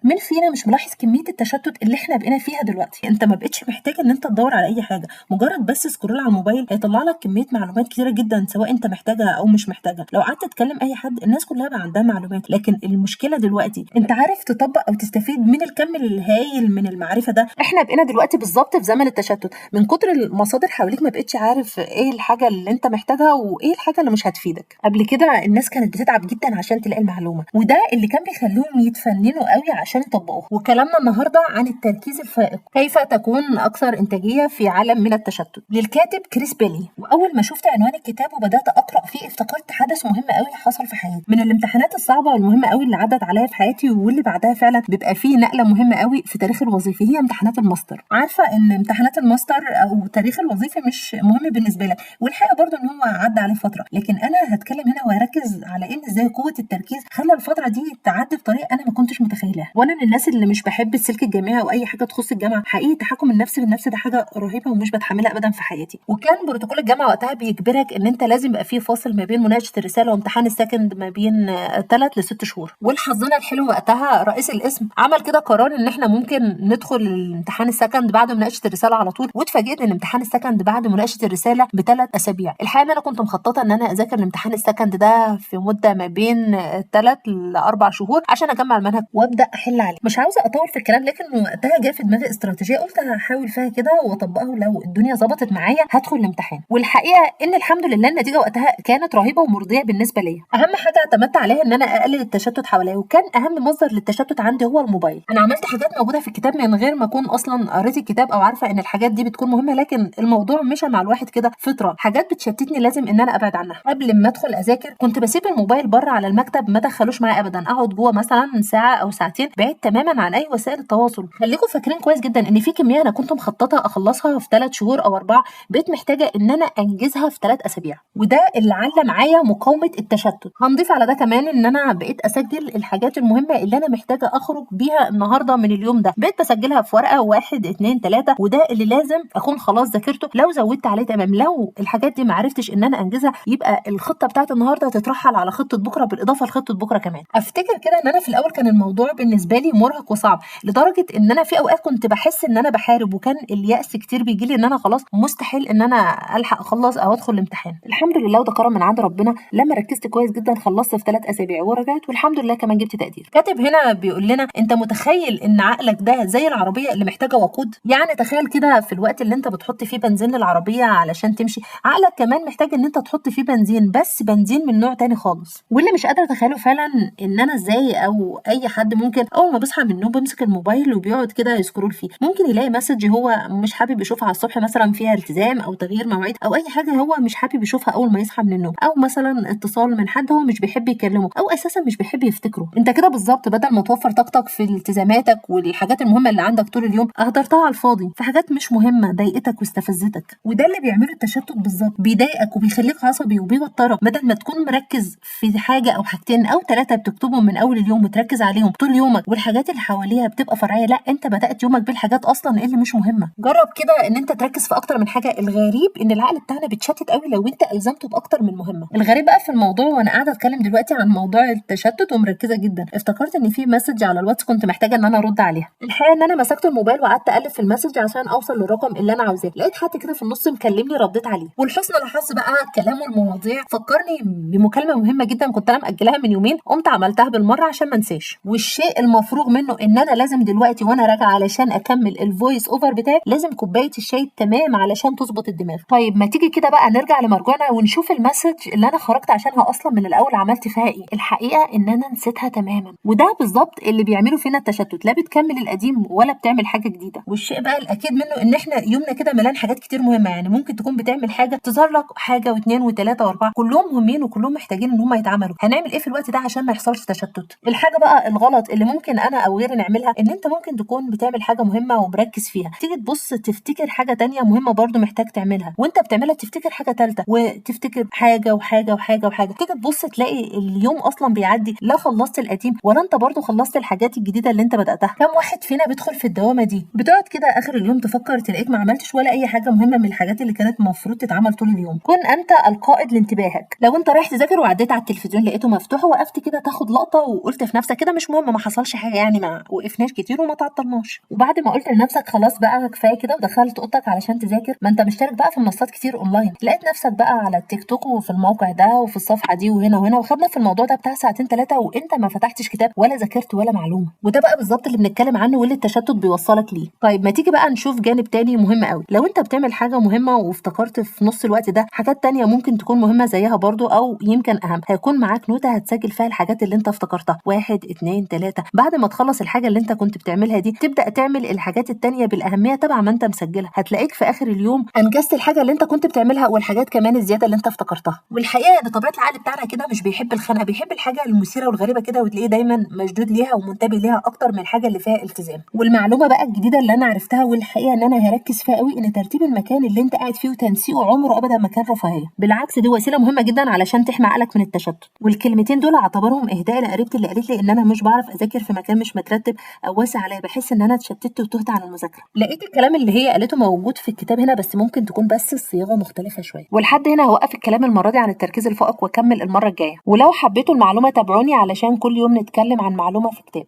مين فينا مش ملاحظ كميه التشتت اللي احنا بقينا فيها دلوقتي؟ انت ما بقتش محتاج ان انت تدور على اي حاجه، مجرد بس سكرول على الموبايل هيطلع لك كميه معلومات كتيره جدا، سواء انت محتاجها او مش محتاجها. لو قعدت تتكلم اي حد الناس كلها بقى عندها معلومات، لكن المشكله دلوقتي انت عارف تطبق او تستفيد من الكم الهائل من المعرفه ده؟ احنا بقينا دلوقتي بالظبط في زمن التشتت، من كتر المصادر حواليك ما بقتش عارف ايه الحاجه اللي انت محتاجها وايه الحاجه اللي مش هتفيدك. قبل كده الناس كانت بتتعب جدا عشان تلاقي المعلومه، وده اللي كان بيخليهم يتفننوا قوي عشان يطبقوها. وكلامنا النهارده عن التركيز الفائق، كيف تكون اكثر انتاجيه في عالم من التشتت، للكاتب كريس بيلي. واول ما شفت عنوان الكتاب وبدات اقرا فيه افتكرت حدث مهم قوي حصل في حياتي، من الامتحانات الصعبه والمهمه قوي اللي عدت عليا في حياتي، واللي بعدها فعلا بيبقى فيه نقله مهمه قوي في تاريخ الوظيفي، هي امتحانات الماستر. عارفه ان امتحانات الماستر او تاريخ الوظيفي مش مهم بالنسبه لك، والحقيقه برضو ان هو عدى عليه فتره، لكن انا هتكلم هنا وهركز على ان ازاي قوه التركيز خلى الفتره دي تعدي بطريقه انا ما كنتش متخيلها. وانا من الناس اللي مش بحب السلك الجامعي او اي حاجه تخص الجامعه، حقيقي تحكم النفس بالنفس ده حاجه رهيبه ومش بتحملها ابدا في حياتي. وكان بروتوكول الجامعه وقتها بيجبرك ان انت لازم يبقى فيه فاصل ما بين مناقشه الرساله وامتحان السكند ما بين 3 ل6 شهور. والحظنا الحلو وقتها رئيس القسم عمل كده قرار ان احنا ممكن ندخل الامتحان السكند بعد مناقشه الرساله على طول، واتفاجئت ان امتحان السكند بعد مناقشه الرساله ب3 اسابيع. الحقيقه ان انا كنت مخططه ان انا اذاكر الامتحان السكند ده في مده ما بين 3 ل 4 شهور عشان اجمع المنهج وابدا احل عليه. مش عاوزه اطول في الكلام، لكن وقتها جه في دماغي استراتيجيه قلت هحاول فيها كده واطبقها، ولو الدنيا ظبطت معايا هدخل الامتحان. والحقيقه ان الحمد لله النتيجه وقتها كانت رهيبه ومرضيه بالنسبه ليا. اهم حاجه اعتمدت عليها ان انا اقلل التشتت حواليا، وكان اهم مصدر للتشتت عندي هو الموبايل. انا عملت حاجات موجوده في الكتاب من غير ما اكون اصلا قريت الكتاب او عارفه ان الحاجات دي بتكون مهمه، لكن الموضوع مشى مع الواحد كده فطره، حاجات بتشتتني لازم ان انا ابعد عنها. قبل ما ادخل اذاكر كنت بسيب الموبايل بره على المكتب، ما ادخلوش معايا ابدا، اقعد جوه مثلا ساعه او ساعتين بعيد تماما عن اي وسائل التواصل. خليكم فاكرين كويس جدا ان في كميه انا كنت مخططه اخلصها في 3 شهور او 4 بقيت محتاجه ان انا انجزها في 3 اسابيع، وده اللي علم معايا مقاومه التشتت. هنضيف على ده كمان ان انا بقيت اسجل الحاجات المهمه اللي انا محتاجه اخرج بيها النهارده من اليوم ده، بقيت بسجلها في ورقه 1 2 3، وده اللي لازم اكون خلاص ذاكرته. لو زودت عليه تمام، لو الحاجات دي ما عرفتش ان انا انجزها يبقى الخطه بتاعت النهارده تترحل على خطه بكره، بالاضافه لخطه بكره كمان. افتكر كده ان انا في الاول كان الموضوع بالنسبه لي مرهق وصعب، لدرجه ان انا في اوقات كنت بحس ان انا بحارب، وكان اليأس كتير بيجي لي ان انا خلاص مستحيل ان انا الحق اخلص او ادخل الامتحان. الحمد لله وده كرم من عند ربنا، لما ركزت كويس جدا خلصت في 3 اسابيع ورجعت، والحمد لله كمان جبت تقدير. كاتب هنا بيقول لنا انت متخيل ان عقلك ده زي العربيه اللي محتاجه وقود؟ يعني تخيل كده في الوقت اللي انت بتحط فيه بنزين للعربيه علشان تمشي، عقلك كمان محتاج ان انت تحط فيه بنزين، بس بنزين من نوع تاني خالص. واللي مش قادره اتخيله فعلا ان انا ازاي او اي حد ممكن اول ما بيصحى من النوم بيمسك الموبايل وبيقعد كده يسكرول فيه، ممكن يلاقي مسج هو مش حابب يشوفها على الصبح مثلا فيها التزام او تغيير مواعيد او اي حاجه هو مش حابب يشوفها اول ما يصحى من النوم، او مثلا اتصال من حد هو مش بيحب يكلمه او اساسا مش بيحب يفتكره. انت كده بالظبط بدل ما توفر طاقتك في التزاماتك والحاجات المهمه اللي عندك طول اليوم اهدرتها على الفاضي في حاجات مش مهمه ضايقتك واستفزتك. وده اللي بيعمله التشتت بالظبط، بيضايقك وبيخليك عصبي وبيوترك، بدل ما تكون مركز في حاجه او حاجتين او 3 بتكتبهم من اول اليوم وتركز عليهم طول يومك، والحاجات اللي حواليها بتبقى فرعيه، لا انت بدات يومك بالحاجات اصلا اللي مش مهمه. جرب كده ان انت تركز في اكتر من حاجه. الغريب ان العقل بتاعنا بيتشتت قوي لو انت الزمته باكتر من مهمه. الغريب بقى في الموضوع وانا قاعده اتكلم دلوقتي عن موضوع التشتت ومركزه جدا، افتكرت ان في مسج على الواتس كنت محتاجه ان انا ارد عليها. الحقيقه ان انا مسكت الموبايل وقعدت اقلب في المسج عشان اوصل للرقم اللي انا عاوزاه، لقيت حد كده في النص مكلمني رديت عليه، ولحسن الحظ بقى كلامه المواضيع فكرني بمكالمه مهمه جدا كنت انا مأجلها من يومين، قمت عملتها بالمره عشان ما انساش. والشيء المفروغ منه ان انا لازم دلوقتي وانا راجعه علشان اكمل الفويس اوفر بتاعي لازم كوبايه الشاي تمام علشان تظبط الدماغ. طيب ما تيجي كده بقى نرجع لمرجوعنا ونشوف المسج اللي انا خرجت عشانها اصلا من الاول عملت فيها ايه. الحقيقه ان انا نسيتها تماما، وده بالظبط اللي بيعمله فينا التشتت، لا بتكمل القديم ولا بتعمل حاجه جديده. والشيء بقى الاكيد منه ان احنا يومنا كده ملان حاجات كتير مهمه، يعني ممكن تكون بتعمل حاجه تظهر لك حاجه واثنين وثلاثه واربعه كلهم مهمين وكلهم محتاجين ان هم يتعملوا. هنعمل ايه في الوقت ده عشان ما يحصلش تشتت؟ الحاجه بقى الغلط اللي ممكن انا او غيري نعملها ان انت ممكن تكون بتعمل حاجه مهمه ومركز فيها، تيجي تبص تفتكر حاجه تانية مهمه برضو محتاج تعملها، وانت بتعملها تفتكر حاجه ثالثه وتفتكر حاجه وحاجه وحاجه وحاجه، تيجي تبص تلاقي اليوم اصلا بيعدي لا خلصت القديم ولا انت برضو خلصت الحاجات الجديده اللي انت بداتها. كم واحد فينا بيدخل في الدوامه دي، بتقعد كده اخر اليوم تفكر تلاقيك ما عملتش ولا اي حاجه مهمه من الحاجات اللي كانت المفروض تتعمل طول اليوم. كن انت القائد لانتباهك. لو انت رايح تذاكر وعديت على التلفزيون لقيته مفتوح وقفت كده تاخد لقطه وقلت في نفسك كده مش مهم ما حصلش حاجه يعني، ما وقفناش كتير وما تعطلناش. وبعد ما قلت لنفسك خلاص بقى كفايه كده ودخلت اوضتك علشان تذاكر، ما انت مشترك بقى في منصات كتير اونلاين، لقيت نفسك بقى على التيك توك وفي الموقع ده وفي الصفحه دي وهنا وهنا، وخدنا في الموضوع ده بتاع ساعتين 3 وانت ما فتحتش كتاب ولا ذاكرت ولا معلومه. وده بقى بالظبط اللي بنتكلم عنه واللي التشتت بيوصلك ليه. طيب ما تيجي بقى نشوف جانب تاني مهم قوي. لو انت بتعمل حاجه مهمه وافتكرت في نص الوقت ده حاجات تانية ممكن تكون مهمه زيها برضو او يمكن اهم، هيكون معاك نوتة هتسجل فيها الحاجات اللي انت افتكرتها، 1 2 3. بعد ما تخلص الحاجه اللي انت كنت بتعملها دي تبدا تعمل الحاجات التانية بالاهميه تبع ما انت مسجلها. هتلاقيك في اخر اليوم انجزت الحاجه اللي انت كنت بتعملها والحاجات كمان الزياده اللي انت افتكرتها. والحقيقه ان طبيعه العقل بتاعنا كده مش بيحب الخنقه، بيحب الحاجه المثيره والغريبه كده، وتلاقيه دايما مشدود ليها ومنتبه ليها اكتر من الحاجه اللي فيها التزام. والمعلومه بقى الجديده اللي انا عرفتها والحقيقه ان انا هركز فيها قوي، ان ترتيب المكان اللي انت قاعد فيه وتنسيقه عمره ابدا ما كان رفاهيه، بالعكس دي وسيله مهمه جدا علشان تحمي عقلك من التشتت. والكلمتين دول اعتبرهم اهداء لقريبتي اللي قالت لي ان انا مش بعرف اذاكر في مكان مش مترتب او واسع عليا، بحس ان انا اتشتت وتهت عن المذاكره. لقيت الكلام اللي هي قالته موجود في الكتاب هنا، بس ممكن تكون بس الصياغه مختلفه شويه. ولحد هنا هوقف الكلام المره دي عن التركيز الفائق واكمل المره الجايه. ولو حبيتوا المعلومه تابعوني علشان كل يوم نتكلم عن معلومه في كتاب.